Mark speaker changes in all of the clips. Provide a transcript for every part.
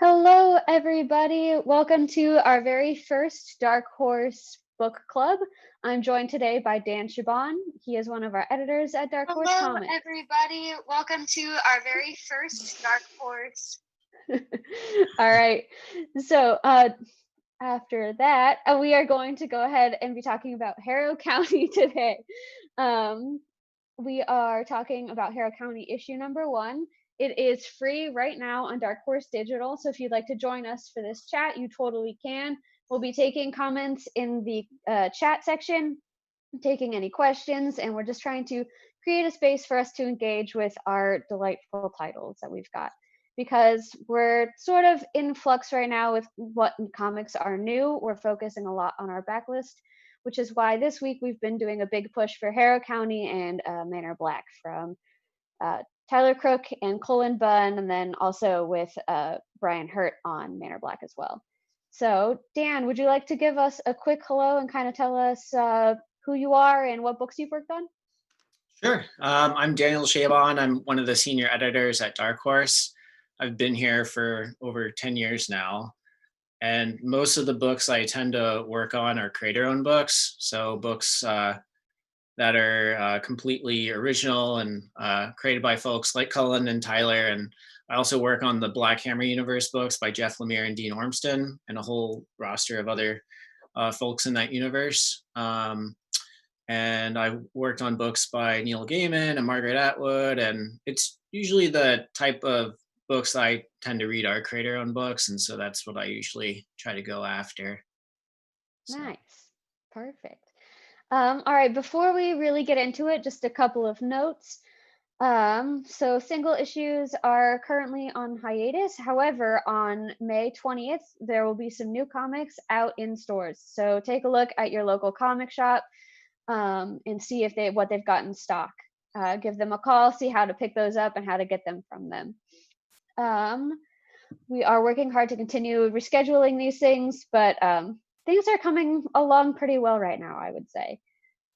Speaker 1: Hello, everybody. Welcome to our very first Dark Horse book club. I'm joined today by Dan Chabon. He is one of our editors at Dark Horse
Speaker 2: Hello,
Speaker 1: Comics.
Speaker 2: everybody. Welcome to our very first Dark Horse.
Speaker 1: All right. So, after that, we are going to go ahead and be talking about Harrow County today. We are talking about Harrow County issue number 1. It is free right now on Dark Horse Digital, so if you'd like to join us for this chat, you totally can. We'll be taking comments in the chat section, taking any questions, and we're just trying to create a space for us to engage with our delightful titles that we've got. Because we're sort of in flux right now with what comics are new, we're focusing a lot on our backlist, which is why this week we've been doing a big push for Harrow County and Manor Black from Tyler Crook and Colin Bunn, and then also with Brian Hurt on Manor Black as well. So, Dan, would you like to give us a quick hello and kind of tell us who you are and what books you've worked on?
Speaker 3: Sure. I'm Daniel Chabon. I'm one of the senior editors at Dark Horse. I've been here for over 10 years now. And most of the books I tend to work on are creator-owned books. So books that are completely original and created by folks like Cullen and Tyler. And I also work on the Black Hammer Universe books by Jeff Lemire and Dean Ormston, and a whole roster of other folks in that universe. And I worked on books by Neil Gaiman and Margaret Atwood, and it's usually the type of books I tend to read are creator-owned books, and so that's what I usually try to go after.
Speaker 1: So. Nice. Perfect. All right, before we really get into it, just a couple of notes. So single issues are currently on hiatus. However, on May 20th, there will be some new comics out in stores. So take a look at your local comic shop and see if what they've got in stock. Give them a call, see how to pick those up and how to get them from them. We are working hard to continue rescheduling these things, but things are coming along pretty well right now, I would say.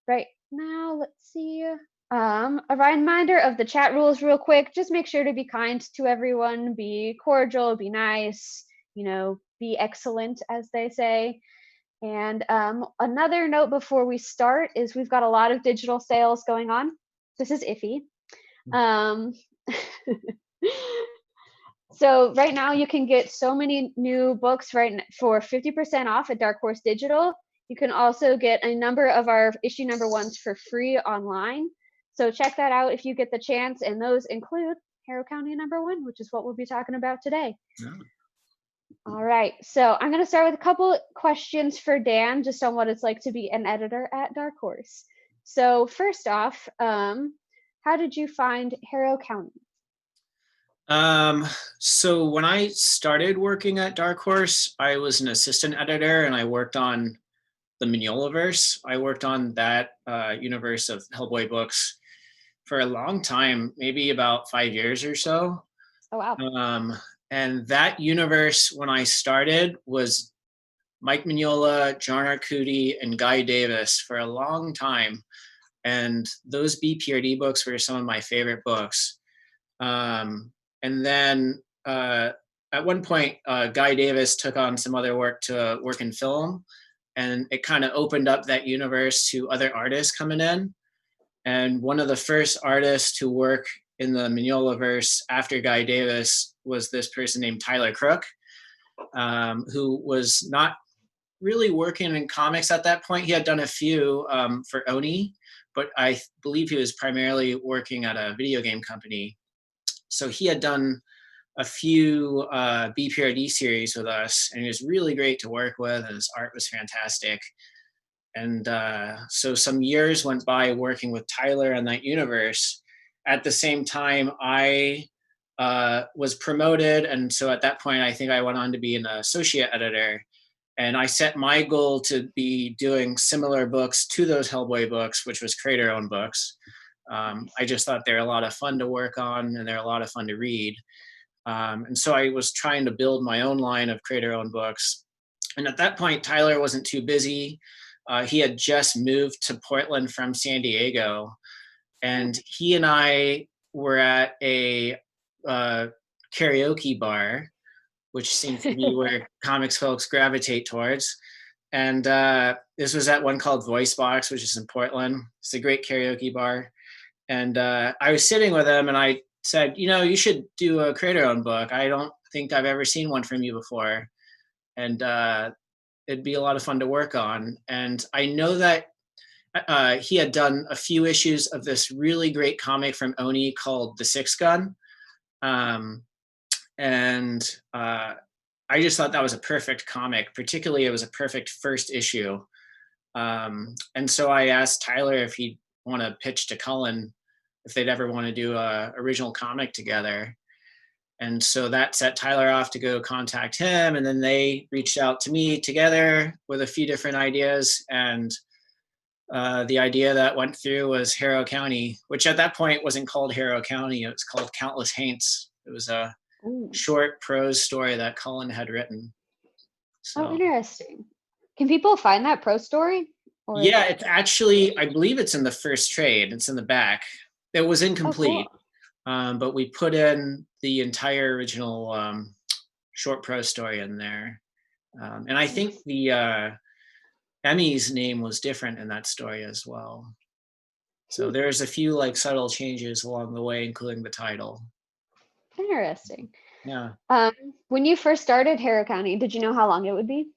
Speaker 1: Right now, let's see. A reminder of the chat rules real quick. Just make sure to be kind to everyone, be cordial, be nice, be excellent, as they say. And another note before we start is we've got a lot of digital sales going on. This is iffy. So right now you can get so many new books for 50% off at Dark Horse Digital. You can also get a number of our issue number 1s for free online. So check that out if you get the chance. And those include Harrow County number 1, which is what we'll be talking about today. Yeah. All right, so I'm going to start with a couple questions for Dan, just on what it's like to be an editor at Dark Horse. So first off, how did you find Harrow County?
Speaker 3: So when I started working at Dark Horse, I was an assistant editor and I worked on the Mignolaverse. I worked on that universe of Hellboy books for a long time, maybe about 5 years or so.
Speaker 1: Oh, wow.
Speaker 3: And that universe, when I started, was Mike Mignola, John Arcudi, and Guy Davis for a long time. And those BPRD books were some of my favorite books. And then at one point, Guy Davis took on some other work to work in film, and it kind of opened up that universe to other artists coming in. And one of the first artists to work in the Mignolaverse after Guy Davis was this person named Tyler Crook, who was not really working in comics at that point. He had done a few for Oni, but I believe he was primarily working at a video game company. So he had done a few BPRD series with us, and he was really great to work with, and his art was fantastic. And so some years went by working with Tyler on that universe. At the same time, I was promoted, and so at that point, I think I went on to be an associate editor. And I set my goal to be doing similar books to those Hellboy books, which was creator-owned books. I just thought they're a lot of fun to work on, and they're a lot of fun to read. And so I was trying to build my own line of creator-owned books. And at that point, Tyler wasn't too busy. He had just moved to Portland from San Diego. And he and I were at a karaoke bar which seems to be where comics folks gravitate towards. And this was at one called Voice Box, which is in Portland. It's a great karaoke bar. And I was sitting with him and I said, you should do a creator-owned book. I don't think I've ever seen one from you before. And it'd be a lot of fun to work on. And I know that he had done a few issues of this really great comic from Oni called The Six Gun. And I just thought that was a perfect comic. Particularly, it was a perfect first issue. And so I asked Tyler if he'd want to pitch to Cullen if they'd ever want to do a original comic together. And so that set Tyler off to go contact him. And then they reached out to me together with a few different ideas. And the idea that went through was Harrow County, which at that point wasn't called Harrow County. It was called Countless Haints. It was a short prose story that Cullen had written.
Speaker 1: So. Oh, interesting. Can people find that prose story?
Speaker 3: Or yeah, it's actually, I believe it's in the first trade. It's in the back. It was incomplete. Oh, cool. But we put in the entire original short prose story in there. And I think the Emmy's name was different in that story as well. So there's a few like subtle changes along the way, including the title.
Speaker 1: Interesting.
Speaker 3: Yeah.
Speaker 1: When you first started Harrow County, did you know how long it would be?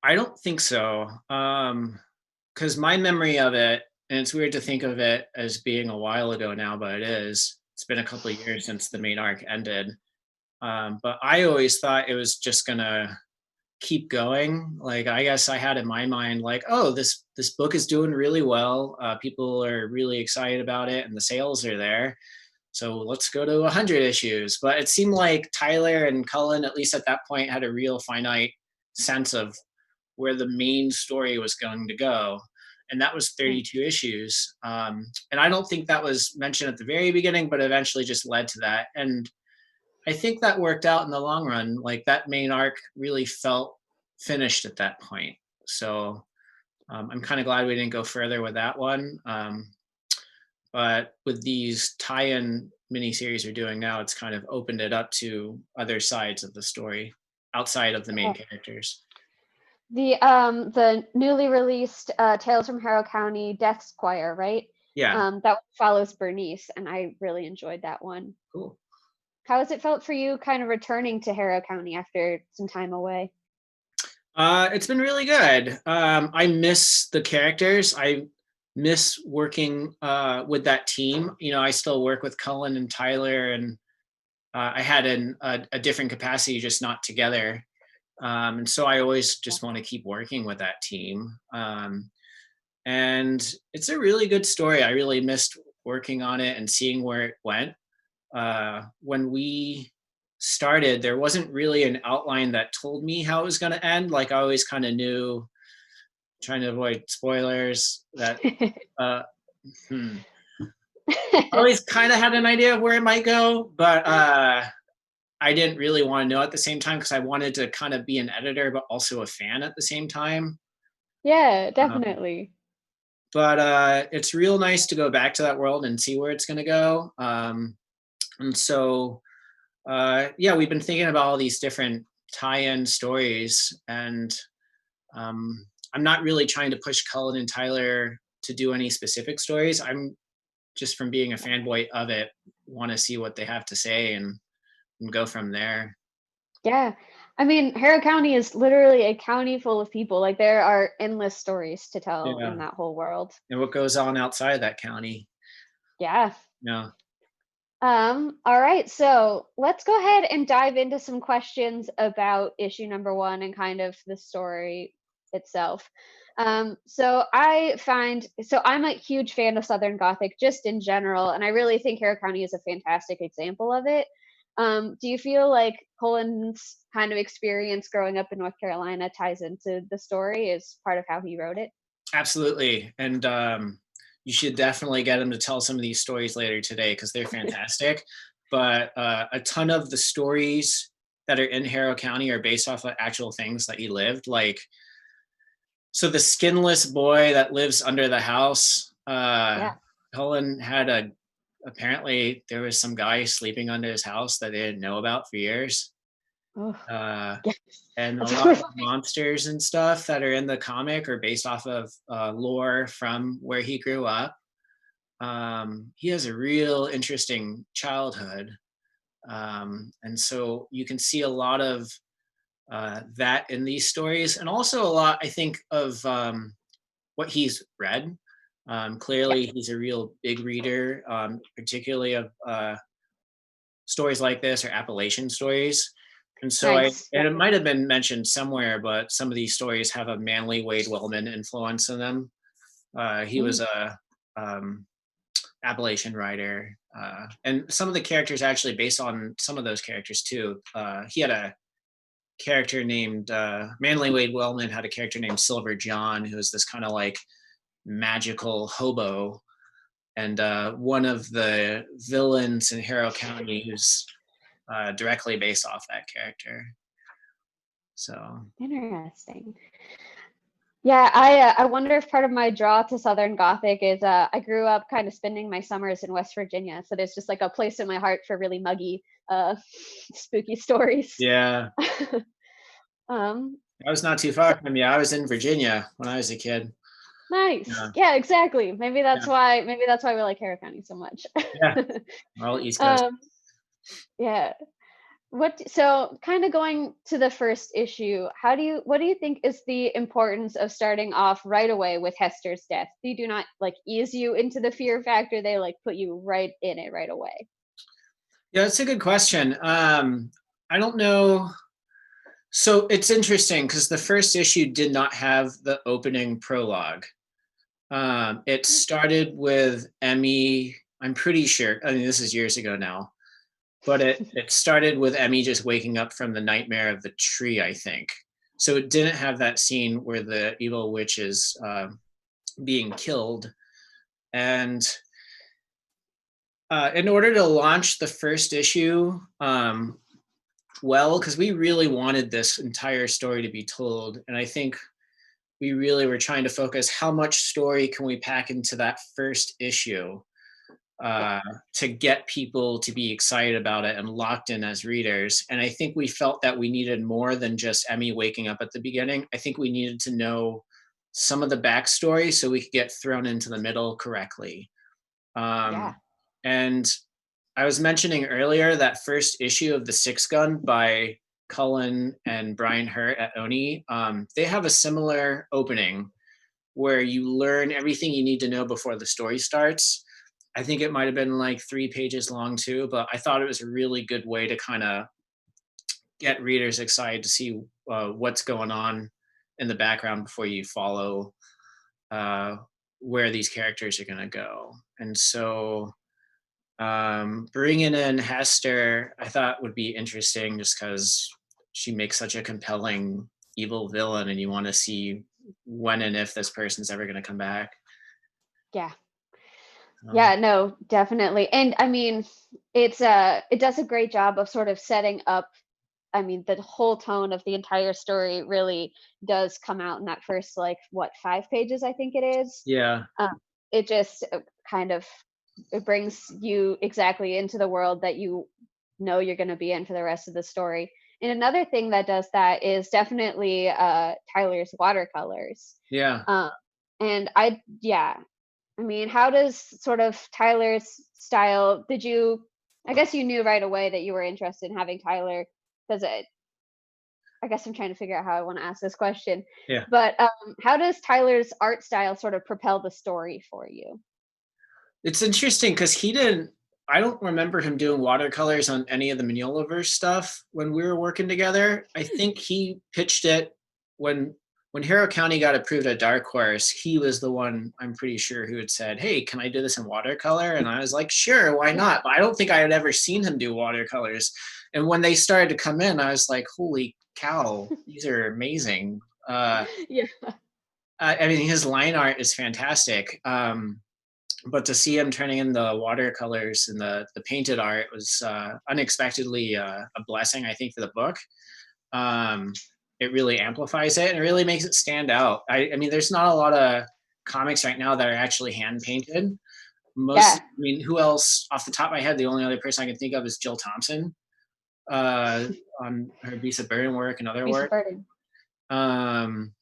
Speaker 3: I don't think so. Because my memory of it, and it's weird to think of it as being a while ago now, but it is. It's been a couple of years since the main arc ended. But I always thought it was just gonna keep going. Like, I guess I had in my mind, like, oh, this book is doing really well. People are really excited about it, and the sales are there. So let's go to 100 issues. But it seemed like Tyler and Cullen, at least at that point, had a real finite sense of where the main story was going to go. And that was 32 issues. And I don't think that was mentioned at the very beginning, but eventually just led to that. And I think that worked out in the long run. Like, that main arc really felt finished at that point. So I'm kind of glad we didn't go further with that one. But with these tie-in miniseries we're doing now, it's kind of opened it up to other sides of the story outside of the main characters.
Speaker 1: The newly released Tales from Harrow County Death Squire, right?
Speaker 3: Yeah.
Speaker 1: That follows Bernice, and I really enjoyed that one.
Speaker 3: Cool.
Speaker 1: How has it felt for you kind of returning to Harrow County after some time away?
Speaker 3: It's been really good. I miss the characters. I miss working with that team. I still work with Cullen and Tyler, and I had a different capacity, just not together. And so I always just want to keep working with that team. And it's a really good story. I really missed working on it and seeing where it went. When we started, there wasn't really an outline that told me how it was going to end. Like, I always kind of knew, trying to avoid spoilers, that I always kind of had an idea of where it might go, but I didn't really want to know at the same time, because I wanted to kind of be an editor, but also a fan at the same time.
Speaker 1: Yeah, definitely.
Speaker 3: But it's real nice to go back to that world and see where it's going to go. And so, yeah, we've been thinking about all these different tie-in stories, and I'm not really trying to push Cullen and Tyler to do any specific stories. I'm just, from being a fanboy of it, want to see what they have to say and go from there.
Speaker 1: Yeah. I mean, Harrow County is literally a county full of people. Like, there are endless stories to tell in that whole world.
Speaker 3: And what goes on outside that county.
Speaker 1: Yeah.
Speaker 3: Yeah.
Speaker 1: All right. So let's go ahead and dive into some questions about issue number 1 and kind of the story itself. So I'm a huge fan of Southern Gothic just in general, and I really think Harrow County is a fantastic example of it. Do you feel like Cullen's kind of experience growing up in North Carolina ties into the story as part of how he wrote it?
Speaker 3: Absolutely. And you should definitely get him to tell some of these stories later today, because they're fantastic. But a ton of the stories that are in Harrow County are based off of actual things that he lived. Like, so the Skinless Boy that lives under the house, Cullen had apparently there was some guy sleeping under his house that they didn't know about for years.
Speaker 1: Oh,
Speaker 3: Uh,
Speaker 1: yes.
Speaker 3: and a
Speaker 1: That's
Speaker 3: lot of
Speaker 1: horrifying.
Speaker 3: monsters and stuff that are in the comic are based off of lore from where he grew up. He has a real interesting childhood. And so you can see a lot of that in these stories, and also a lot, I think, of what he's read.
Speaker 1: Yeah,
Speaker 3: Clearly, he's a real big reader, particularly of stories like this or Appalachian stories. And so
Speaker 1: nice.
Speaker 3: and it might have been mentioned somewhere, but some of these stories have a manly Wade Wellman influence in them. He was
Speaker 1: Mm,
Speaker 3: a Appalachian writer, and some of the characters actually based on some of those characters too. He had a character named Manly Wade Wellman had a character named Silver John, who was this kind of like magical hobo, and one of the villains in Harrow County who's directly based off that character. So
Speaker 1: interesting. Yeah, I wonder if part of my draw to Southern Gothic is I grew up kind of spending my summers in West Virginia, so there's just like a place in my heart for really muggy, spooky stories.
Speaker 3: yeah,
Speaker 1: Um,
Speaker 3: I was not too
Speaker 1: so
Speaker 3: far from you. I was in Virginia when I was a kid.
Speaker 1: nice.
Speaker 3: Yeah,
Speaker 1: Yeah, exactly.
Speaker 3: yeah,
Speaker 1: Maybe that's why we like Harrow County so much.
Speaker 3: yeah. All East Coast.
Speaker 1: um, yeah. So kind of going to the first issue, what do you think is the importance of starting off right away with Hester's death? They do not like ease you into the fear factor, they like put you right in it right away.
Speaker 3: Yeah, that's a good question. I don't know. So it's interesting because the first issue did not have the opening prologue. It started with Emmy. I'm pretty sure. I mean, this is years ago now, but it started with Emmy just waking up from the nightmare of the tree, I think. So it didn't have that scene where the evil witch is being killed. And in order to launch the first issue, well, because we really wanted this entire story to be told, and I think we really were trying to focus how much story can we pack into that first issue
Speaker 1: Yeah.
Speaker 3: uh, to get people to be excited about it and locked in as readers. And I think we felt that we needed more than just Emmy waking up at the beginning. I think we needed to know some of the backstory so we could get thrown into the middle correctly.
Speaker 1: Yeah.
Speaker 3: And I was mentioning earlier that first issue of The Six Gun by Cullen and Brian Hurt at Oni. They have a similar opening where you learn everything you need to know before the story starts. I think it might have been like 3 pages long too, but I thought it was a really good way to kind of get readers excited to see what's going on in the background before you follow uh, where these characters are going to go. And so bringing in Hester, I thought would be interesting just because she makes such a compelling evil villain, and you want to see when and if this person's ever going to come back.
Speaker 1: Yeah.
Speaker 3: Um,
Speaker 1: Yeah, no, definitely. And I mean, it does a great job of sort of setting up. I mean, the whole tone of the entire story really does come out in that first, like, what, 5 pages, I think it is?
Speaker 3: yeah,
Speaker 1: It just, kind of it brings you exactly into the world that you know you're gonna be in for the rest of the story. And another thing that does that is definitely, Tyler's watercolors.
Speaker 3: yeah.
Speaker 1: Uh, and yeah, I mean, how does sort of Tyler's style I guess you knew right away that you were interested in having Tyler, 'cause I guess I'm trying to figure out how I wanna ask this question.
Speaker 3: Yeah.
Speaker 1: But, how does Tyler's art style sort of propel the story for you?
Speaker 3: It's interesting because I don't remember him doing watercolors on any of the Mignolaverse stuff when we were working together. I think he pitched it when Harrow County got approved at Dark Horse. He was the one, I'm pretty sure, who had said, "Hey, can I do this in watercolor?" And I was like, "Sure, why not?" But I don't think I had ever seen him do watercolors. And when they started to come in, I was like, "Holy cow, these are amazing!"
Speaker 1: Yeah.
Speaker 3: I mean, his line art is fantastic. But to see him turning in the watercolors and the painted art was unexpectedly a blessing, I think, for the book. Um, it really amplifies it and it really makes it stand out. I mean, there's not a lot of comics right now that are actually hand painted.
Speaker 1: Yeah.
Speaker 3: I mean, who else off the top of my head? The only other person I can think of is Jill Thompson. on her Beast of Burden work and other
Speaker 1: Beast of
Speaker 3: work.
Speaker 1: Burden.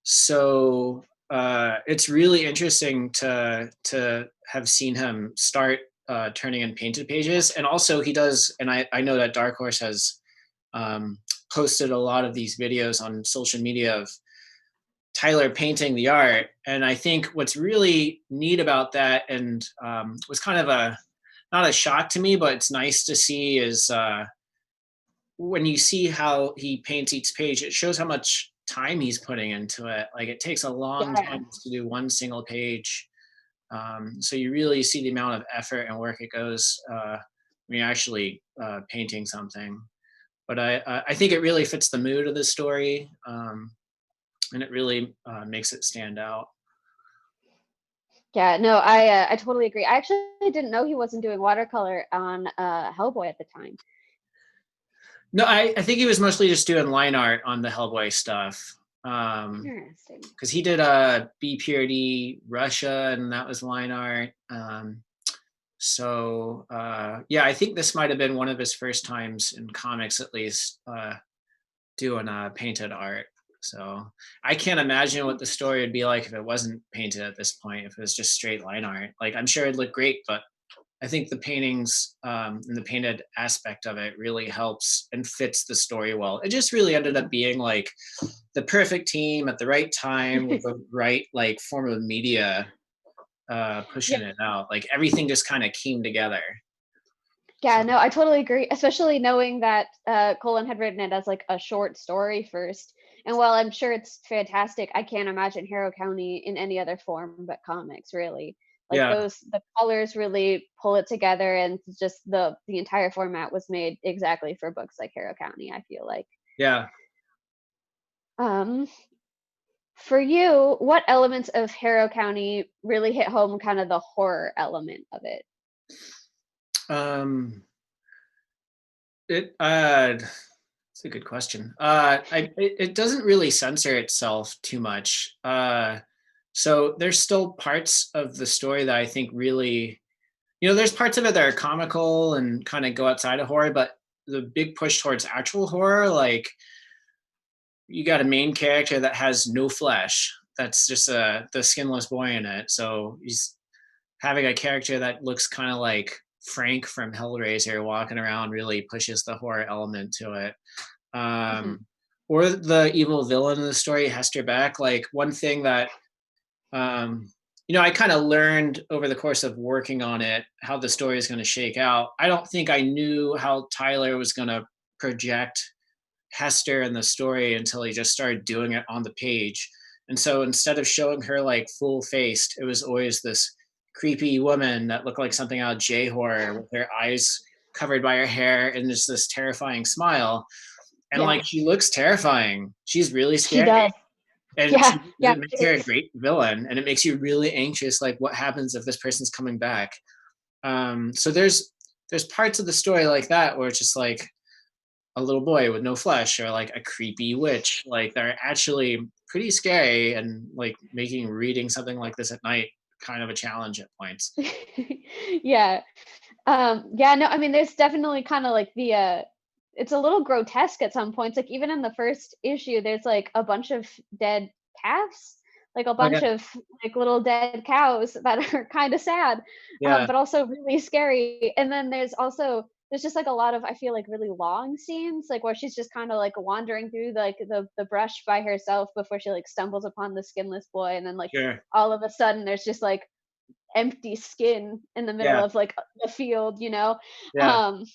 Speaker 3: So it's really interesting to have seen him start turning in painted pages, and also he does. And I know that Dark Horse has posted a lot of these videos on social media of Tyler painting the art. And I think what's really neat about that, and was kind of not a shock to me, but it's nice to see, is when you see how he paints each page, it shows how much time he's putting into it. Like it takes a long
Speaker 1: Yeah.
Speaker 3: time to do one single page. So you really see the amount of effort and work it goes when you're actually painting something. But I think it really fits the mood of the story, and it really makes it stand out.
Speaker 1: Yeah, no, I totally agree. I actually didn't know he wasn't doing watercolor on Hellboy at the time.
Speaker 3: No, I think he was mostly just doing line art on the Hellboy stuff.
Speaker 1: Interesting.
Speaker 3: Because he did BPRD Russia, and that was line art. So yeah, I think this might have been one of his first times in comics, at least, doing painted art. So I can't imagine what the story would be like if it wasn't painted at this point, if it was just straight line art. Like I'm sure it'd look great, but I think the paintings and the painted aspect of it really helps and fits the story well. It just really ended up being like the perfect team at the right time with the right like form of media pushing it out. Like everything just kind of came together.
Speaker 1: Yeah,
Speaker 3: So,
Speaker 1: no, I totally agree, especially knowing that Colin had written it as like a short story first. And while I'm sure it's fantastic, I can't imagine Harrow County in any other form but comics, really. Like
Speaker 3: yeah,
Speaker 1: the colors really pull it together, and just the entire format was made exactly for books like Harrow County, I feel like.
Speaker 3: yeah.
Speaker 1: Um, for you, what elements of Harrow County really hit home kind of the horror element of it?
Speaker 3: Um, it it's a good question. It doesn't really censor itself too much. So there's still parts of the story that I think really, there's parts of it that are comical and kind of go outside of horror, but the big push towards actual horror, like you got a main character that has no flesh. That's just the skinless boy in it. So he's having a character that looks kind of like Frank from Hellraiser walking around really pushes the horror element to it.
Speaker 1: Mhm.
Speaker 3: Or the evil villain in the story, Hester Beck. Like one thing that I kind of learned over the course of working on it how the story is going to shake out. I don't think I knew how Tyler was going to project Hester in the story until he just started doing it on the page. And so instead of showing her like full faced, it was always this creepy woman that looked like something out of J horror with her eyes covered by her hair and just this terrifying smile. And
Speaker 1: Yeah,
Speaker 3: like she looks terrifying. She's really
Speaker 1: she
Speaker 3: scary.
Speaker 1: does.
Speaker 3: And
Speaker 1: Yeah, yeah,
Speaker 3: it makes her a great villain, and it makes you really anxious, like what happens if this person's coming back. So there's parts of the story like that where it's just like a little boy with no flesh, or like a creepy witch. Like they're actually pretty scary, and like making reading something like this at night kind of a challenge at points.
Speaker 1: yeah. Yeah, no, I mean, there's definitely kind of like it's a little grotesque at some points. Like even in the first issue, there's like a bunch of dead calves, like a bunch
Speaker 3: Okay.
Speaker 1: of like little dead cows that are kind of sad,
Speaker 3: Yeah.
Speaker 1: but also really scary. And then there's just like a lot of, I feel like, really long scenes, like where she's just kind of like wandering through like the brush by herself before she like stumbles upon the skinless boy, and then like
Speaker 3: Sure.
Speaker 1: all of a sudden there's just like empty skin in the middle
Speaker 3: Yeah.
Speaker 1: of like the field.
Speaker 3: Yeah.
Speaker 1: um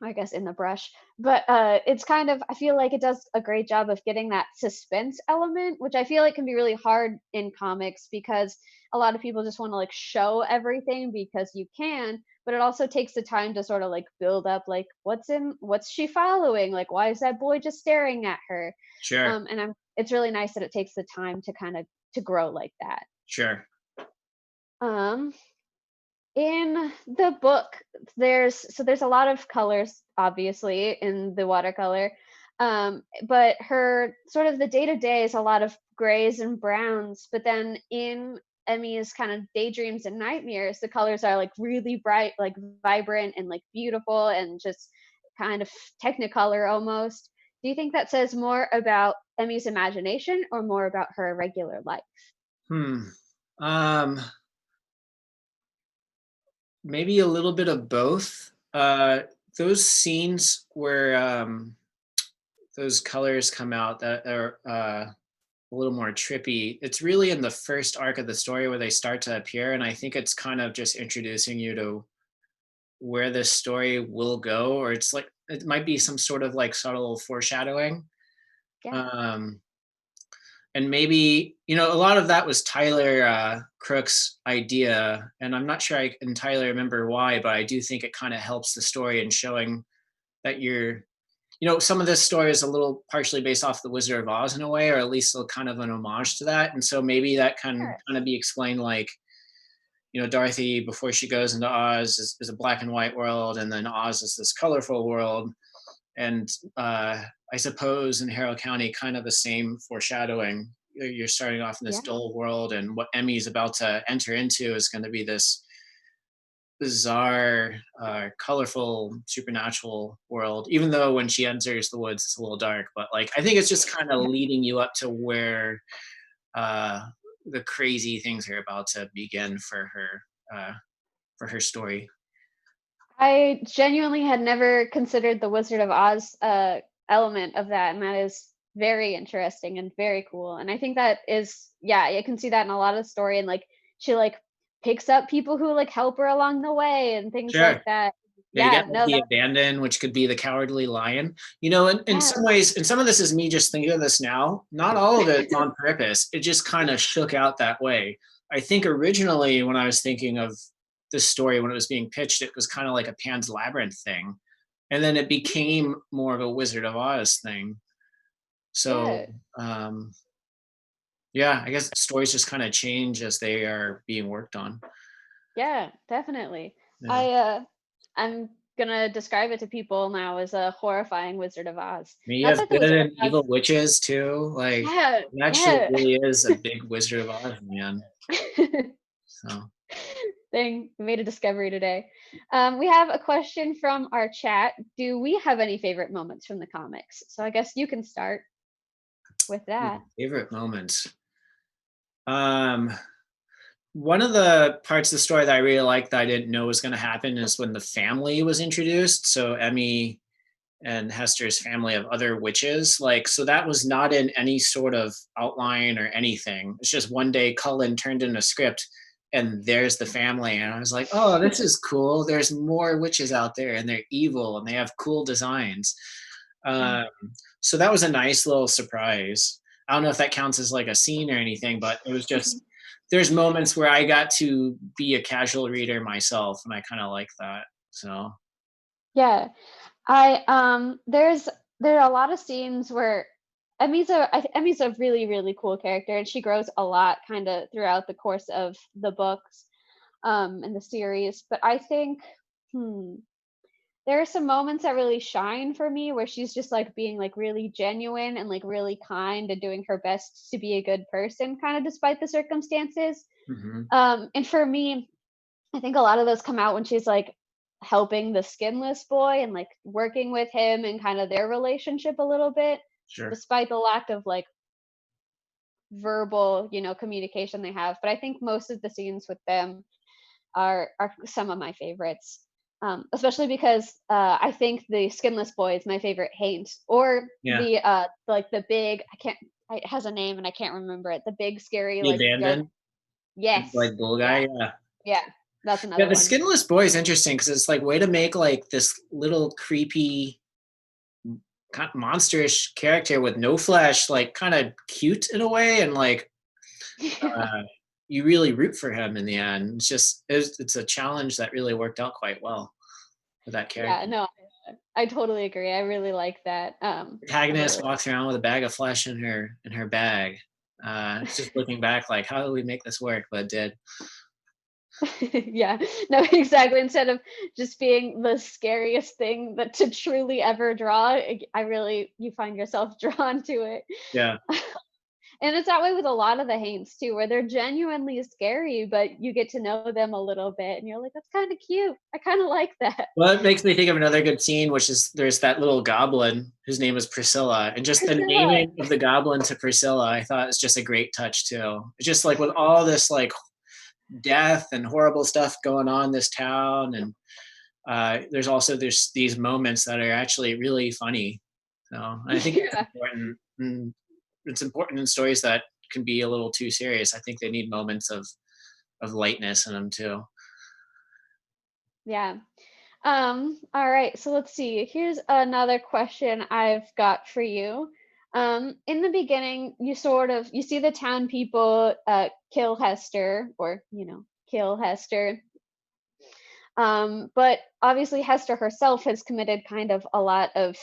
Speaker 1: I guess in the brush. But it's kind of, I feel like it does a great job of getting that suspense element, which I feel like can be really hard in comics because a lot of people just want to like show everything because you can, but it also takes the time to sort of like build up like what's she following? Like why is that boy just staring at her?
Speaker 3: Sure.
Speaker 1: And it's really nice that it takes the time to kind of to grow like that.
Speaker 3: Sure.
Speaker 1: Um in the book, there's a lot of colors, obviously, in the watercolor. But her sort of the day-to-day is a lot of grays and browns, but then in Emmy's kind of daydreams and nightmares, the colors are like really bright, like vibrant and like beautiful, and just kind of Technicolor almost. Do you think that says more about Emmy's imagination or more about her regular life?
Speaker 3: Hmm. Um, Maybe a little bit of both. Those scenes where those colors come out that are a little more trippy. It's really in the first arc of the story where they start to appear, and I think it's kind of just introducing you to where this story will go, or it's like it might be some sort of like subtle foreshadowing.
Speaker 1: Yeah,
Speaker 3: Um, and maybe a lot of that was Tyler Crook's idea, and I'm not sure I entirely remember why, but I do think it kind of helps the story in showing that some of this story is a little partially based off the Wizard of Oz in a way, or at least a kind of an homage to that. And so maybe that can
Speaker 1: sure.
Speaker 3: kind of be explained like, Dorothy before she goes into Oz is a black and white world, and then Oz is this colorful world. And I suppose in Harrow County, kind of the same foreshadowing. You're starting off in this
Speaker 1: Yeah,
Speaker 3: dull world, and what Emmy's about to enter into is going to be this bizarre, colorful, supernatural world. Even though when she enters the woods, it's a little dark, but like I think it's just kind of
Speaker 1: yeah.
Speaker 3: leading you up to where uh, the crazy things are about to begin for her story.
Speaker 1: I genuinely had never considered the Wizard of Oz element of that, and that is very interesting and very cool. And I think that is, yeah, you can see that in a lot of the story. And like she like picks up people who like help her along the way and things
Speaker 3: Sure.
Speaker 1: like that.
Speaker 3: Yeah, you
Speaker 1: Yeah,
Speaker 3: get like
Speaker 1: no,
Speaker 3: the
Speaker 1: that
Speaker 3: abandon, which could be the cowardly lion. In
Speaker 1: yeah,
Speaker 3: some ways, and some of this is me just thinking of this now. Not all of it's on purpose. It just kind of shook out that way. I think originally when I was thinking of this story when it was being pitched, it was kind of like a Pan's Labyrinth thing, and then it became more of a Wizard of Oz thing. So,
Speaker 1: yeah,
Speaker 3: um, yeah, I guess stories just kind of change as they are being worked on.
Speaker 1: yeah, definitely.
Speaker 3: Yeah.
Speaker 1: I'm gonna describe it to people now as a horrifying Wizard of Oz.
Speaker 3: I mean, you
Speaker 1: Not
Speaker 3: have
Speaker 1: that the
Speaker 3: good
Speaker 1: Wizard
Speaker 3: and
Speaker 1: of Oz,
Speaker 3: evil witches too. Like,
Speaker 1: yeah,
Speaker 3: it actually
Speaker 1: yeah.
Speaker 3: really is a big Wizard of Oz, man. So,
Speaker 1: Thing. We made a discovery today. We have a question from our chat. Do we have any favorite moments from the comics? So I guess you can start with that.
Speaker 3: favorite moments. Um, One of the parts of the story that I really liked that I didn't know was going to happen is when the family was introduced. So Emmy and Hester's family of other witches. Like, so that was not in any sort of outline or anything. It's just one day Cullen turned in a script and there's the family. And I was like, oh, this is cool. There's more witches out there and they're evil and they have cool designs.
Speaker 1: Yeah.
Speaker 3: Um, so that was a nice little surprise. I don't know if that counts as like a scene or anything, but it was just, there's moments where I got to be a casual reader myself and I kind of like that. So,
Speaker 1: Yeah. There are a lot of scenes where Emmy's a really really cool character, and she grows a lot kind of throughout the course of the books and the series. But I think hmm, there are some moments that really shine for me where she's just like being like really genuine and like really kind and doing her best to be a good person, kind of despite the circumstances.
Speaker 3: mhm,
Speaker 1: And for me, I think a lot of those come out when she's like helping the Skinless Boy and like working with him and kind of their relationship a little bit,
Speaker 3: sure.
Speaker 1: despite the lack of like verbal, communication they have. But I think most of the scenes with them are some of my favorites. Especially because I think the Skinless Boy is my favorite Haint, or
Speaker 3: Yeah.
Speaker 1: the like the big I can't it has a name and I can't remember it. The big scary
Speaker 3: The
Speaker 1: like dark.
Speaker 3: abandoned,
Speaker 1: Yes,
Speaker 3: like bull
Speaker 1: yeah,
Speaker 3: guy. Yeah.
Speaker 1: yeah, that's
Speaker 3: Yeah.
Speaker 1: another
Speaker 3: The
Speaker 1: one.
Speaker 3: skinless boy is interesting because it's like way to make like this little creepy, kind of monsterish character with no flesh, like kind of cute in a way, and like
Speaker 1: Yeah.
Speaker 3: uh, you really root for him in the end. It's a challenge that really worked out quite well for that
Speaker 1: Yeah,
Speaker 3: character.
Speaker 1: no, I totally agree. I really like that. I
Speaker 3: Protagonist
Speaker 1: really
Speaker 3: walks around with a bag of flesh in her bag. It's just looking back, like how did we make this work? But it did.
Speaker 1: yeah, no, exactly. Instead of just being the scariest thing that to truly ever draw, you find yourself drawn to it.
Speaker 3: Yeah.
Speaker 1: And it's that way with a lot of the Haints too, where they're genuinely scary, but you get to know them a little bit and you're like, that's kind of cute. I kind of like that.
Speaker 3: Well, it makes me think of another good scene, which is there's that little goblin whose name is Priscilla, and just the
Speaker 1: Priscilla.
Speaker 3: naming of the goblin to Priscilla, I thought is just a great touch too. It's just like with all this like death and horrible stuff going on in this town, and there's these moments that are actually really funny. So I think it's
Speaker 1: Yeah.
Speaker 3: important. It's important in stories that can be a little too serious. I think they need moments of lightness in them too.
Speaker 1: Yeah. All right, so let's see. Here's another question I've got for you. In the beginning, you see the town people kill Hester, or kill Hester. But obviously Hester herself has committed kind of a lot of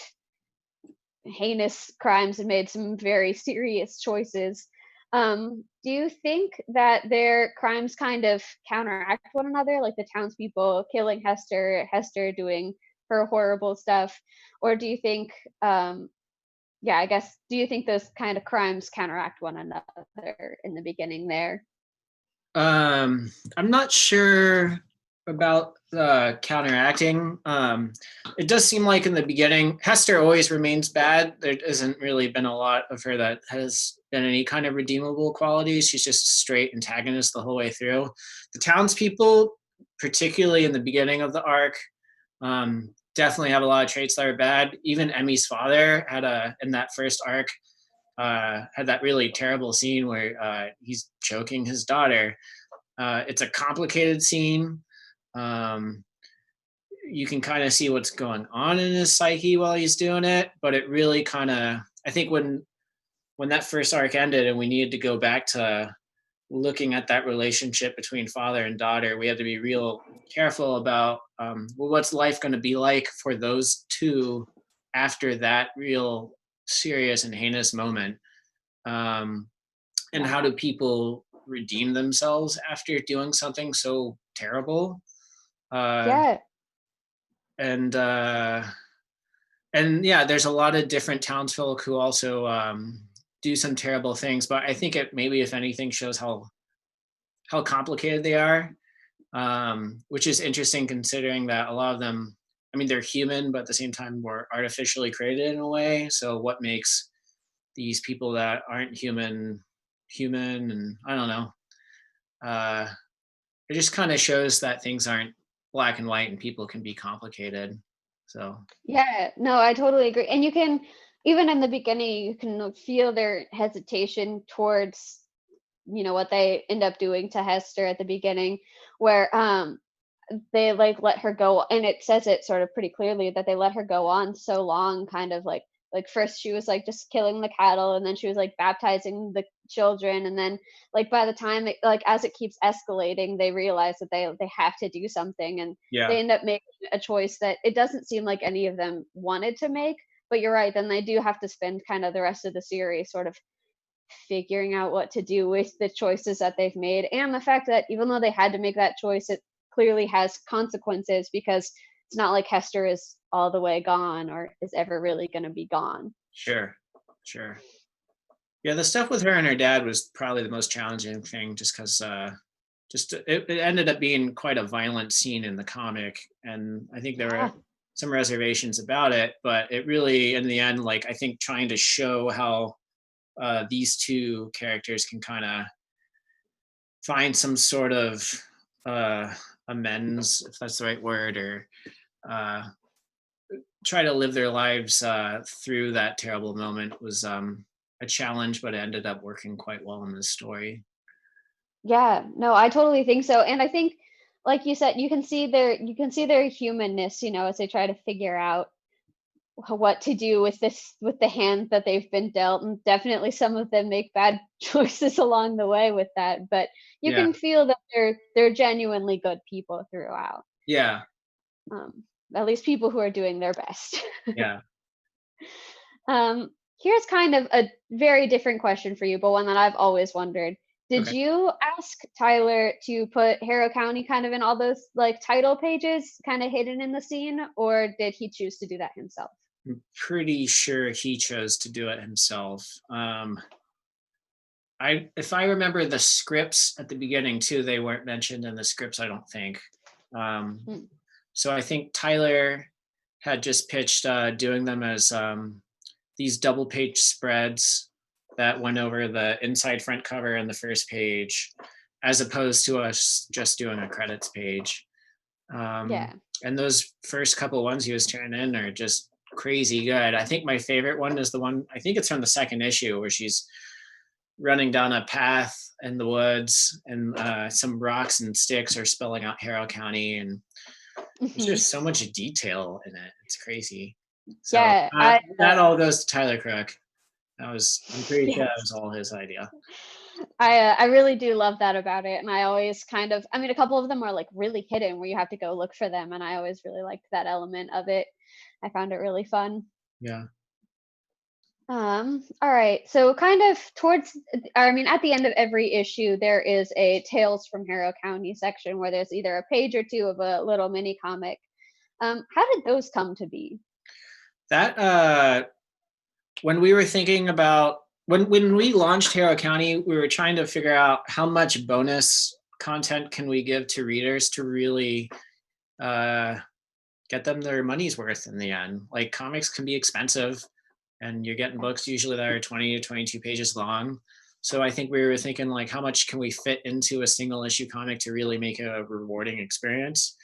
Speaker 1: heinous crimes and made some very serious choices. Do you think that their crimes kind of counteract one another, like the townspeople killing Hester, Hester doing her horrible stuff, or do you think, yeah, I guess, do you think those kind of crimes counteract one another in the beginning there?
Speaker 3: I'm not sure about counteracting. It does seem like in the beginning, Hester always remains bad. There hasn't really been a lot of her that has been any kind of redeemable qualities. She's just a straight antagonist the whole way through. The townspeople, particularly in the beginning of the arc, definitely have a lot of traits that are bad. Even Emmy's father in that first arc, had that really terrible scene where he's choking his daughter. It's a complicated scene. Um, you can kind of see what's going on in his psyche while he's doing it, but it really kind of, I think when that first arc ended and we needed to go back to looking at that relationship between father and daughter, we had to be real careful about well, what's life going to be like for those two after that real serious and heinous moment, um, and
Speaker 1: Yeah.
Speaker 3: how do people redeem themselves after doing something so terrible, uh,
Speaker 1: Yeah.
Speaker 3: and uh, and yeah, there's a lot of different townsfolk who also do some terrible things, but I think it maybe if anything shows how complicated they are, which is interesting considering that a lot of them, I mean, they're human, but at the same time, were artificially created in a way. So, what makes these people that aren't human human? And I don't know. Uh, it just kind of shows that things aren't black and white and people can be complicated. So,
Speaker 1: Yeah, no, I totally agree. And you can, even in the beginning, you can feel their hesitation towards, what they end up doing to Hester at the beginning, where they like let her go, and it says it sort of pretty clearly that they let her go on so long, kind of like first she was like just killing the cattle, and then she was like baptizing the children, and then like by the time like as it keeps escalating, they realize that they have to do something, and
Speaker 3: yeah,
Speaker 1: they end up making a choice that it doesn't seem like any of them wanted to make. But you're right, then they do have to spend kind of the rest of the series sort of figuring out what to do with the choices that they've made, and the fact that even though they had to make that choice, it clearly has consequences, because it's not like Hester is all the way gone or is ever really going to be gone.
Speaker 3: sure, sure. Yeah, the stuff with her and her dad was probably the most challenging thing, just because it ended up being quite a violent scene in the comic, and I think there were
Speaker 1: Yeah.
Speaker 3: some reservations about it, but it really, in the end, like I think trying to show how these two characters can kind of find some sort of uh, amends, if that's the right word, or uh, try to live their lives through that terrible moment was a challenge, but it ended up working quite well in this story.
Speaker 1: Yeah, no, I totally think so. And I think, like you said, you can see their humanness, as they try to figure out what to do with with the hand that they've been dealt, and definitely some of them make bad choices along the way with that, but you
Speaker 3: Yeah,
Speaker 1: can feel that they're genuinely good people throughout.
Speaker 3: yeah,
Speaker 1: um, at least people who are doing their best.
Speaker 3: yeah.
Speaker 1: Here's kind of a very different question for you, but one that I've always wondered. Did
Speaker 3: Okay.
Speaker 1: you ask Tyler to put Harrow County kind of in all those like title pages, kind of hidden in the scene, or did he choose to do that himself?
Speaker 3: I'm pretty sure he chose to do it himself. if I remember the scripts at the beginning too, they weren't mentioned in the scripts, I don't think.
Speaker 1: Hmm.
Speaker 3: So I think Tyler had just pitched doing them as these double page spreads that went over the inside front cover and the first page, as opposed to us just doing a credits page.
Speaker 1: Yeah.
Speaker 3: And those first couple ones he was turning in are just crazy good. I think my favorite one is the one, I think it's from the second issue, where she's running down a path in the woods and some rocks and sticks are spelling out Harrow County, and there's
Speaker 1: Mhm.
Speaker 3: just so much detail in it. It's crazy. So
Speaker 1: Yeah,
Speaker 3: that all goes to Tyler Crook. I'm pretty sure that
Speaker 1: yes.
Speaker 3: was all his idea.
Speaker 1: I really do love that about it, and I always kind of, I mean, a couple of them are like really hidden where you have to go look for them, and I always really liked that element of it. I found it really fun.
Speaker 3: Yeah.
Speaker 1: All right. So kind of towards, I mean, at the end of every issue, there is a Tales from Harrow County section where there's either a page or two of a little mini comic. How did those come to be?
Speaker 3: That when we were thinking about when we launched Harrow County, we were trying to figure out how much bonus content can we give to readers to really uh, get them their money's worth in the end. Like, comics can be expensive, and you're getting books usually that are 20 to 22 pages long. So I think we were thinking, like, how much can we fit into a single issue comic to really make it a rewarding experience?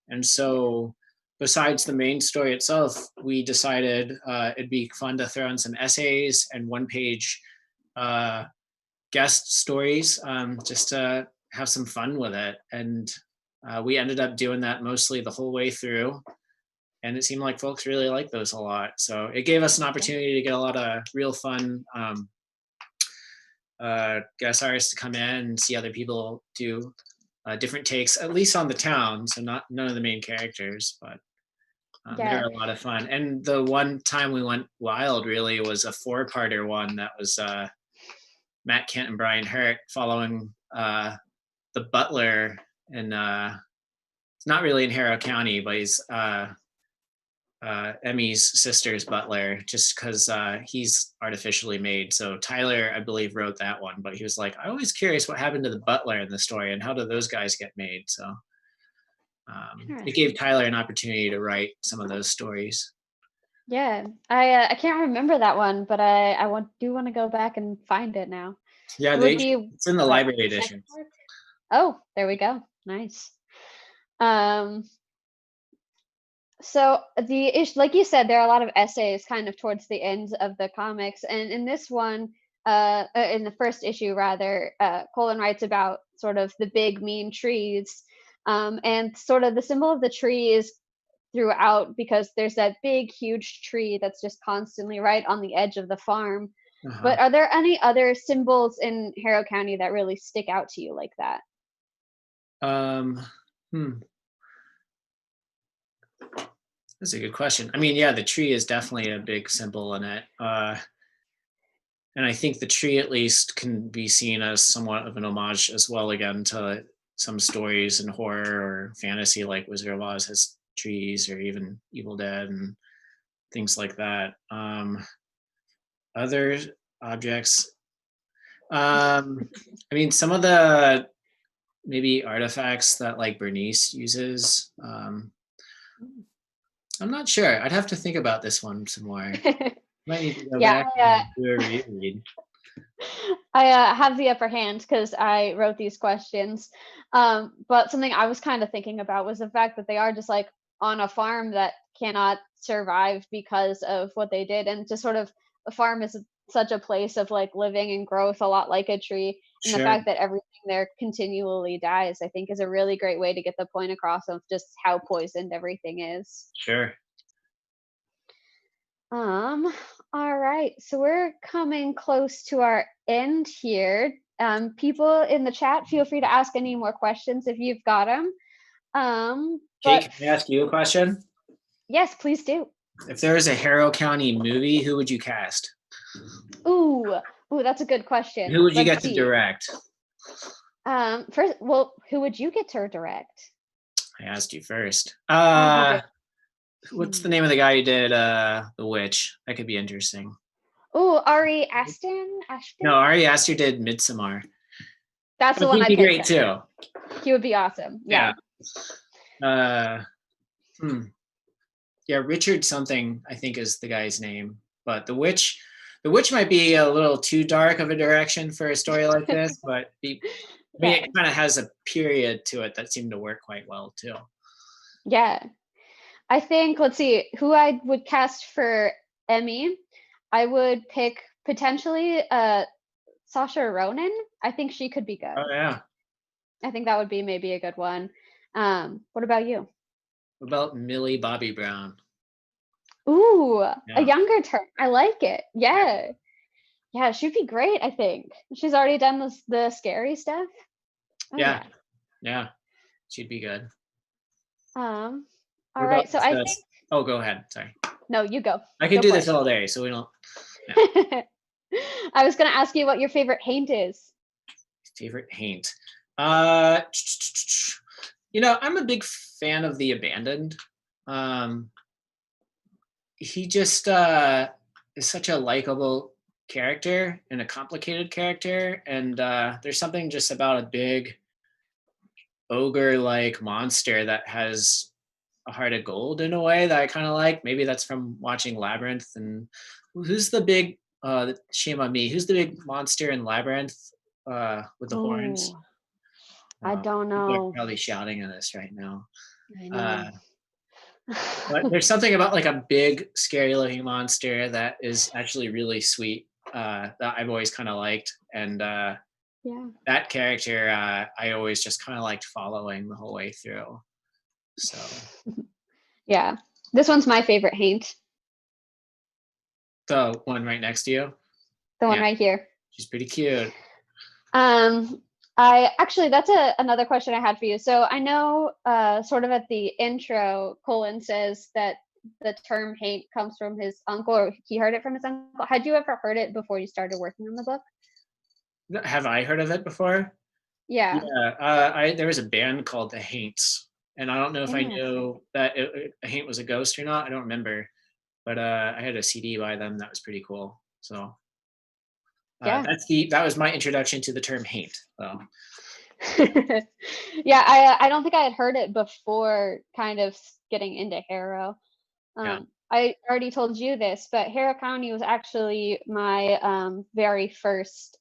Speaker 3: And so, besides the main story itself, we decided it'd be fun to throw in some essays and one-page guest stories, just to have some fun with it. And we ended up doing that mostly the whole way through. And it seemed like folks really liked those a lot. So it gave us an opportunity to get a lot of real fun guest artists to come in and see other people do different takes, at least on the town. So none of the main characters, but they're
Speaker 1: Yeah.
Speaker 3: a lot of fun. And the one time we went wild really was a 4-parter one that was Matt Kent and Brian Hurt following the butler in it's not really in Harrow County, but he's Emmy's sister's butler, just because he's artificially made. So Tyler, I believe, wrote that one, but he was like, I always curious what happened to the butler in the story and how do those guys get made. So it gave
Speaker 1: Interesting.
Speaker 3: Tyler an opportunity to write some of those stories.
Speaker 1: Yeah. I can't remember that one, but do want to go back and find it now.
Speaker 3: Yeah,
Speaker 1: It would be
Speaker 3: it's in the
Speaker 1: what,
Speaker 3: library
Speaker 1: second
Speaker 3: edition.
Speaker 1: part? Oh, there we go. Nice. Um, so the ish, like you said, there are a lot of essays kind of towards the end of the comics, and in this one, in the first issue rather, Colin writes about sort of the big mean trees, and sort of the symbol of the tree is throughout because there's that big huge tree that's just constantly right on the edge of the farm.
Speaker 3: Uh-huh.
Speaker 1: But are there any other symbols in Harrow County that really stick out to you like that?
Speaker 3: Um, hmm. That's a good question. I mean, yeah, the tree is definitely a big symbol in it. And I think the tree at least can be seen as somewhat of an homage as well, again, to some stories in horror or fantasy, like Wizard of Oz has trees, or even Evil Dead and things like that. Other objects, I mean, some of the maybe artifacts that like Bernice uses. I'm not sure. I'd have to think about this one some more. Might need to go
Speaker 1: Yeah,
Speaker 3: back and do a reread.
Speaker 1: I have the upper hand because I wrote these questions. But something I was kind of thinking about was the fact that they are just like on a farm that cannot survive because of what they did. And just sort of a farm is such a place of like living and growth, a lot like a tree. And the
Speaker 3: Sure,
Speaker 1: fact that everything there continually dies, I think, is a really great way to get the point across of just how poisoned everything is.
Speaker 3: sure.
Speaker 1: Um, all right. So we're coming close to our end here. People in the chat, feel free to ask any more questions if you've got them.
Speaker 3: Jake,
Speaker 1: But
Speaker 3: can I ask you a question?
Speaker 1: yes, please do.
Speaker 3: If there was a Harrow County movie, who would you cast?
Speaker 1: Ooh, that's a good question.
Speaker 3: Who would you
Speaker 1: Let's
Speaker 3: get to
Speaker 1: see.
Speaker 3: direct?
Speaker 1: First, well, who would you get to direct?
Speaker 3: I asked you first.
Speaker 1: Oh, okay.
Speaker 3: What's the
Speaker 1: Hmm.
Speaker 3: name of the guy who did The Witch? That could be interesting.
Speaker 1: Oh, Ari Ashton.
Speaker 3: No, Ari Aster did Midsommar.
Speaker 1: That's the
Speaker 3: I
Speaker 1: one
Speaker 3: think
Speaker 1: I
Speaker 3: he'd be
Speaker 1: picked.
Speaker 3: great too.
Speaker 1: He would be awesome. Yeah.
Speaker 3: Yeah, Richard something I think is the guy's name. But the witch might be a little too dark of a direction for a story like this, but it kind of has a period to it that seemed to work quite well too.
Speaker 1: Yeah. I think, let's see, who I would cast for Emmy. I would pick potentially Saoirse Ronan. I think she could be good.
Speaker 3: Oh yeah.
Speaker 1: I think that would be maybe a good one. What about you?
Speaker 3: What about Millie Bobby Brown?
Speaker 1: Ooh,
Speaker 3: Yeah.
Speaker 1: a younger term. I like it. Yeah. Yeah, she'd be great, I think. She's already done the scary stuff. Oh,
Speaker 3: yeah. She'd be good.
Speaker 1: All right. So I think.
Speaker 3: Oh, go ahead. Sorry.
Speaker 1: No, you go.
Speaker 3: I could do this all day, so we don't.
Speaker 1: Yeah. I was going to ask you what your favorite haint is.
Speaker 3: Favorite haint. You know, I'm a big fan of the Abandoned. He just is such a likable character and a complicated character, and there's something just about a big ogre-like monster that has a heart of gold in a way that I kind of like. Maybe that's from watching Labyrinth. And who's the big shame on me? Who's the big monster in Labyrinth with the horns?
Speaker 1: I don't know.
Speaker 3: People are probably shouting at us right now.
Speaker 1: I know.
Speaker 3: But there's something about like a big, scary-looking monster that is actually really sweet that I've always kind of liked. And that character, I always just kind of liked following the whole way through. So
Speaker 1: yeah, this one's my favorite haint.
Speaker 3: The one right next to you?
Speaker 1: The one right here.
Speaker 3: She's pretty cute.
Speaker 1: I actually, that's another question I had for you. So I know sort of at the intro, Colin says that the term haint comes from his uncle, or he heard it from his uncle. Had you ever heard it before you started working on the book?
Speaker 3: Have I heard of it before?
Speaker 1: Yeah.
Speaker 3: There was a band called the Haints, and I don't know if I knew that a haint was a ghost or not. I don't remember, but I had a CD by them that was pretty cool. So that was my introduction to the term haint. So.
Speaker 1: Yeah, I don't think I had heard it before kind of getting into Harrow. I already told you this, but Harrow County was actually my very first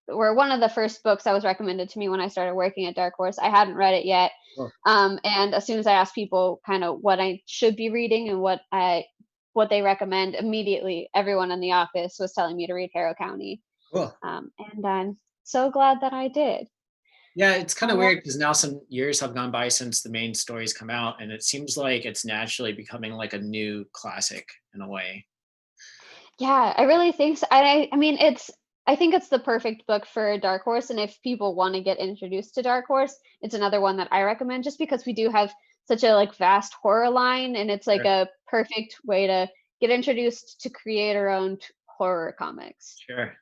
Speaker 1: or one of the first books that was recommended to me when I started working at Dark Horse. I hadn't read it yet. And as soon as I asked people kind of what I should be reading and what they recommend, immediately everyone in the office was telling me to read Harrow County.
Speaker 3: Cool.
Speaker 1: And I'm so glad that I did.
Speaker 3: Yeah, it's kind of weird because now some years have gone by since the main stories come out, and it seems like it's naturally becoming like a new classic in a way.
Speaker 1: Yeah, I really think so. I mean, I think it's the perfect book for Dark Horse, and if people want to get introduced to Dark Horse, it's another one that I recommend, just because we do have such a like vast horror line, and it's like a perfect way to get introduced to creator-owned horror comics.
Speaker 3: Sure.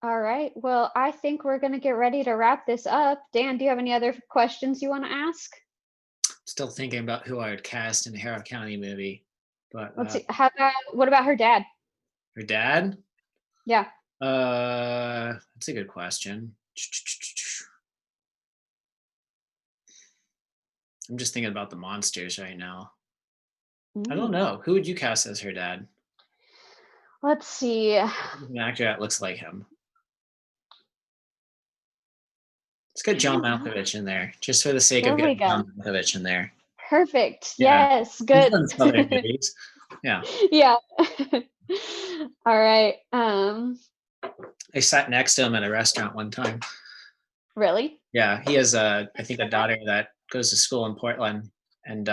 Speaker 1: All right. Well, I think we're going to get ready to wrap this up. Dan, do you have any other questions you want to ask?
Speaker 3: Still thinking about who I would cast in a Harrow County movie, but
Speaker 1: let's see. What about her dad?
Speaker 3: Her dad?
Speaker 1: Yeah.
Speaker 3: That's a good question. I'm just thinking about the monsters right now. I don't know. Who would you cast as her dad?
Speaker 1: Let's see.
Speaker 3: An actor that looks like him. Let's get John Malkovich in there, just for the sake of getting John Malkovich in there.
Speaker 1: Perfect. Yeah. Yes. Good.
Speaker 3: Yeah.
Speaker 1: Yeah. All right.
Speaker 3: I sat next to him at a restaurant one time.
Speaker 1: Really?
Speaker 3: Yeah. He has I think a daughter that goes to school in Portland, and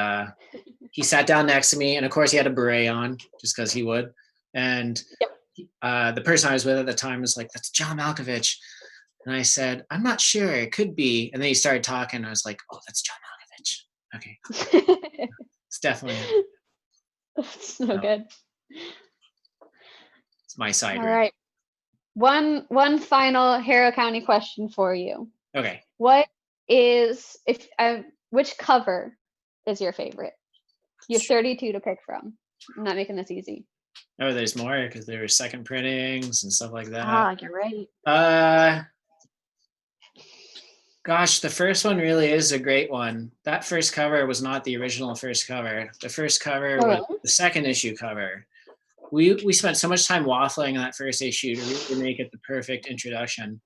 Speaker 3: he sat down next to me, and of course he had a beret on just because he would. And the person I was with at the time was like, "That's John Malkovich." And I said, "I'm not sure. It could be." And then he started talking. And I was like, "Oh, that's John Malkovich." Okay. It's definitely him.
Speaker 1: That's so good.
Speaker 3: It's my side.
Speaker 1: All right. One final Harrow County question for you.
Speaker 3: Okay.
Speaker 1: Which cover is your favorite? You have 32 to pick from. I'm not making this easy.
Speaker 3: Oh, there's more because there were second printings and stuff like that.
Speaker 1: Ah, you're right.
Speaker 3: Gosh, the first one really is a great one. That first cover was not the original first cover. The first cover
Speaker 1: Oh,
Speaker 3: was
Speaker 1: really?
Speaker 3: the second issue cover. We spent so much time waffling on that first issue to really make it the perfect introduction.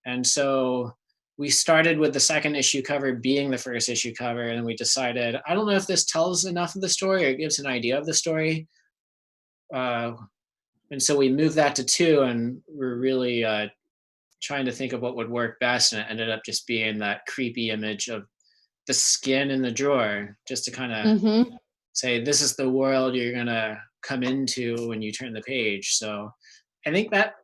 Speaker 3: And so we started with the second issue cover being the first issue cover, and we decided, I don't know if this tells enough of the story or gives an idea of the story. And so we moved that to 2, and we're really trying to think of what would work best, and it ended up just being that creepy image of the skin in the drawer, just to kind of
Speaker 1: Mm-hmm.
Speaker 3: say, this is the world you're gonna come into when you turn the page. So I think that,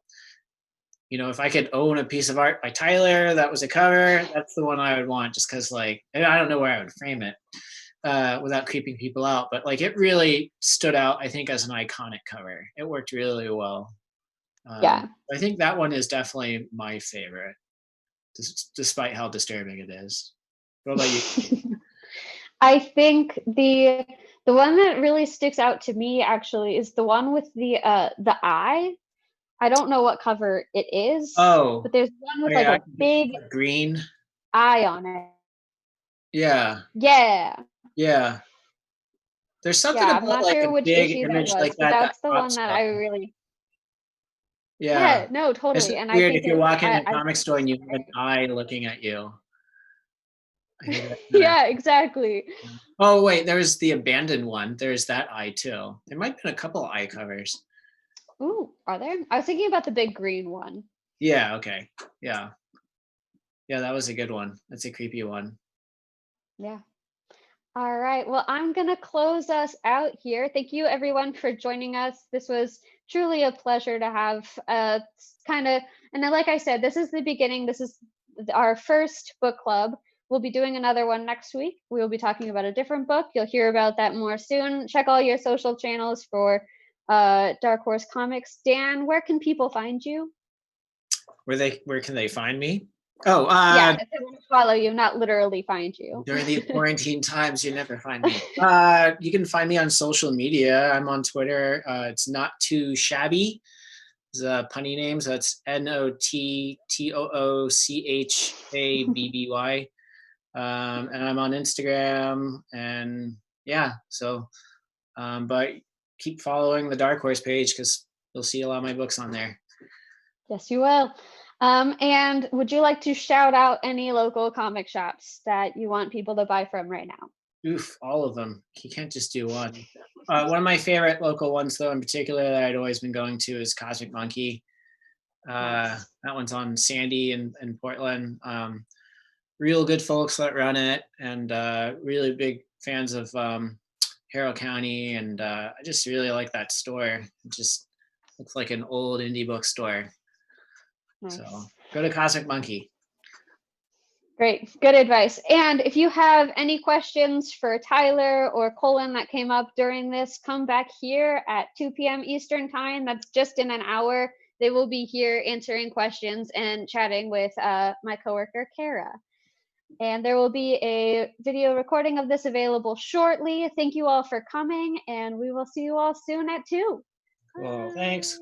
Speaker 3: if I could own a piece of art by Tyler that was a cover, that's the one I would want, just because, like, and I don't know where I would frame it without creeping people out, but like it really stood out, I think, as an iconic cover. It worked really well.
Speaker 1: Yeah.
Speaker 3: I think that one is definitely my favorite, despite how disturbing it is. What about you?
Speaker 1: I think the one that really sticks out to me actually is the one with the eye. I don't know what cover it is,
Speaker 3: Oh,
Speaker 1: but there's one with like
Speaker 3: yeah,
Speaker 1: a big
Speaker 3: green.
Speaker 1: eye on it.
Speaker 3: Yeah,
Speaker 1: Yeah.
Speaker 3: yeah. There's something
Speaker 1: Yeah, I'm
Speaker 3: about
Speaker 1: not
Speaker 3: like
Speaker 1: sure
Speaker 3: a
Speaker 1: which
Speaker 3: big
Speaker 1: issue that
Speaker 3: image like
Speaker 1: was, but
Speaker 3: that
Speaker 1: that's the one
Speaker 3: pops
Speaker 1: that
Speaker 3: up.
Speaker 1: I really
Speaker 3: Yeah,
Speaker 1: Yeah, no,
Speaker 3: it's
Speaker 1: totally.
Speaker 3: just
Speaker 1: And I
Speaker 3: weird
Speaker 1: think
Speaker 3: if you're walking in a
Speaker 1: I
Speaker 3: comic
Speaker 1: think
Speaker 3: store
Speaker 1: it's
Speaker 3: and you have an
Speaker 1: great.
Speaker 3: eye looking at you. I think that kind of.
Speaker 1: Yeah, exactly.
Speaker 3: Oh wait, there's the abandoned one. There's that eye too. There might have been a couple eye covers.
Speaker 1: Ooh, are there? I was thinking about the big green one.
Speaker 3: Yeah. Okay. Yeah. Yeah, that was a good one. That's a creepy one.
Speaker 1: Yeah. All right. Well, I'm going to close us out here. Thank you, everyone, for joining us. This was truly a pleasure to have kind of, and then, like I said, this is the beginning. This is our first book club. We'll be doing another one next week. We will be talking about a different book. You'll hear about that more soon. Check all your social channels for Dark Horse Comics. Dan, where can people find you?
Speaker 3: Where can they find me? Oh,
Speaker 1: Yeah, if they want to follow you, not literally find you.
Speaker 3: during these quarantine times, you never find me. You can find me on social media. I'm on Twitter. It's Not Too Shabby. It's a punny name, so it's NOTTOOCHABBY. And I'm on Instagram, and yeah, so but keep following the Dark Horse page because you'll see a lot of my books on there.
Speaker 1: Yes, you will. And would you like to shout out any local comic shops that you want people to buy from right now?
Speaker 3: Oof, all of them. You can't just do one. One of my favorite local ones, though, in particular, that I'd always been going to is Cosmic Monkey.
Speaker 1: Nice.
Speaker 3: That one's on Sandy in Portland. Real good folks that run it, and really big fans of Harrow County. And I just really like that store. It just looks like an old indie bookstore.
Speaker 1: Nice.
Speaker 3: So go to Cosmic Monkey.
Speaker 1: Great. Good advice. And if you have any questions for Tyler or Colin that came up during this, come back here at 2 p.m. Eastern time. That's just in an hour. They will be here answering questions and chatting with my coworker, Kara. And there will be a video recording of this available shortly. Thank you all for coming, and we will see you all soon at 2.
Speaker 3: Well, thanks.